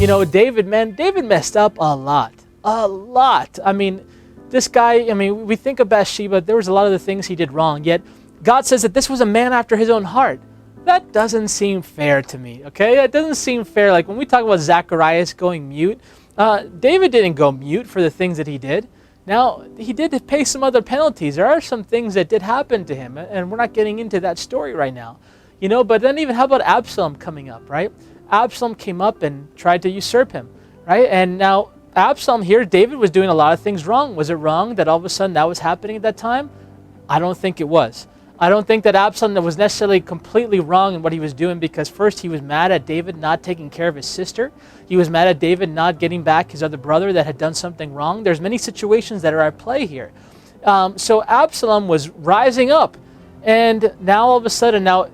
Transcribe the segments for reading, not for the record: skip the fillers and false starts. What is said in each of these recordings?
David, man, David messed up a lot. A lot. I mean, this guy, we think of Bathsheba, there was a lot of the things he did wrong, yet God says that this was a man after his own heart. That doesn't seem fair to me, okay? That doesn't seem fair. Like when we talk about Zacharias going mute, David didn't go mute for the things that he did. Now, he did pay some other penalties. There are some things that did happen to him, and we're not getting into that story right now. But then even how about Absalom coming up, right? Absalom came up and tried to usurp him, right? And now Absalom here, David was doing a lot of things wrong. Was it wrong that all of a sudden that was happening at that time? I don't think it was. I don't think that Absalom was necessarily completely wrong in what he was doing, because first he was mad at David not taking care of his sister. He was mad at David not getting back his other brother that had done something wrong. There's many situations that are at play here. So Absalom was rising up, and now all of a sudden, now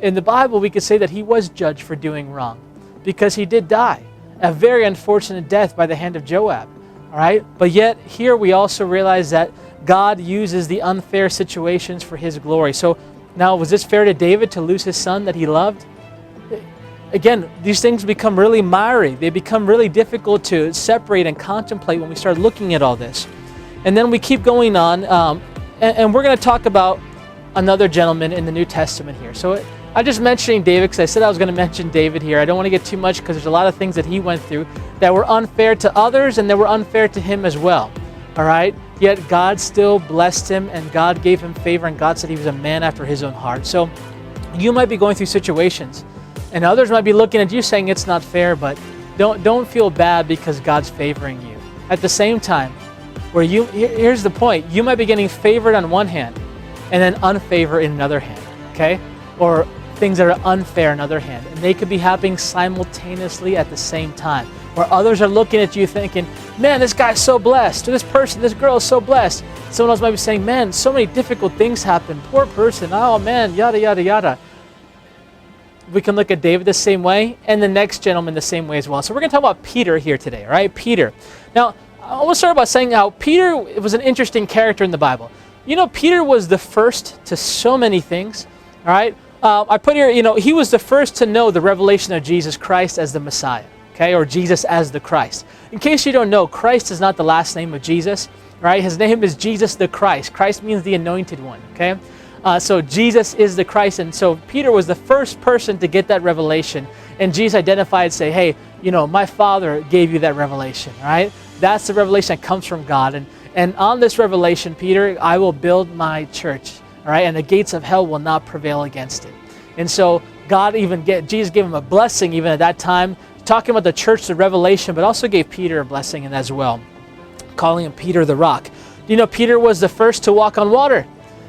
in the Bible we could say that he was judged for doing wrong, because he did die a very unfortunate death by the hand of Joab. All right, but yet here we also realize that God uses the unfair situations for his glory. So now, was this fair to David to lose his son that he loved? Again, these things become really miry. They become really difficult to separate and contemplate when we start looking at all this. And then we keep going on, and we're going to talk about another gentleman in the New Testament here. So I'm just mentioning David because I said I was going to mention David here. I don't want to get too much because there's a lot of things that he went through that were unfair to others, and that were unfair to him as well. All right? Yet God still blessed him, and God gave him favor, and God said he was a man after his own heart. So you might be going through situations, and others might be looking at you saying it's not fair, but don't feel bad because God's favoring you. At the same time, here's the point, you might be getting favored on one hand and then unfavored in another hand, okay? Or things that are unfair in another hand, and they could be happening simultaneously at the same time, where others are looking at you thinking, man, this guy's so blessed, or this girl is so blessed. Someone else might be saying, man, so many difficult things happen, poor person, oh man, yada, yada, yada. We can look at David the same way, and the next gentleman the same way as well. So we're going to talk about Peter here today, all right? Peter. Now, I want to start by saying how Peter was an interesting character in the Bible. Peter was the first to so many things, all right? I put here, he was the first to know the revelation of Jesus Christ as the Messiah, okay, or Jesus as the Christ. In case you don't know, Christ is not the last name of Jesus, right? His name is Jesus the Christ. Christ means the anointed one, okay? So Jesus is the Christ, and so Peter was the first person to get that revelation, and Jesus identified, say, hey, my Father gave you that revelation, right? That's the revelation that comes from God, and on this revelation, Peter, I will build my church, all right, and the gates of hell will not prevail against it. And so Jesus gave him a blessing even at that time, talking about the church, the revelation, but also gave Peter a blessing as well, calling him Peter the Rock. Peter was the first to walk on water.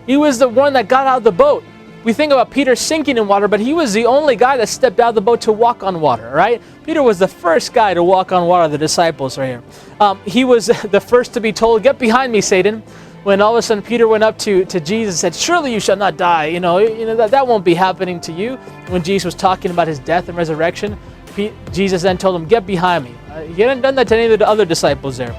He was the one that got out of the boat. We think about Peter sinking in water, but he was the only guy that stepped out of the boat to walk on water, right? Peter was the first guy to walk on water, the disciples right here. He was the first to be told, get behind me, Satan. When all of a sudden Peter went up to Jesus and said, surely you shall not die. That won't be happening to you. When Jesus was talking about his death and resurrection, Jesus then told him, get behind me. He hadn't done that to any of the other disciples there.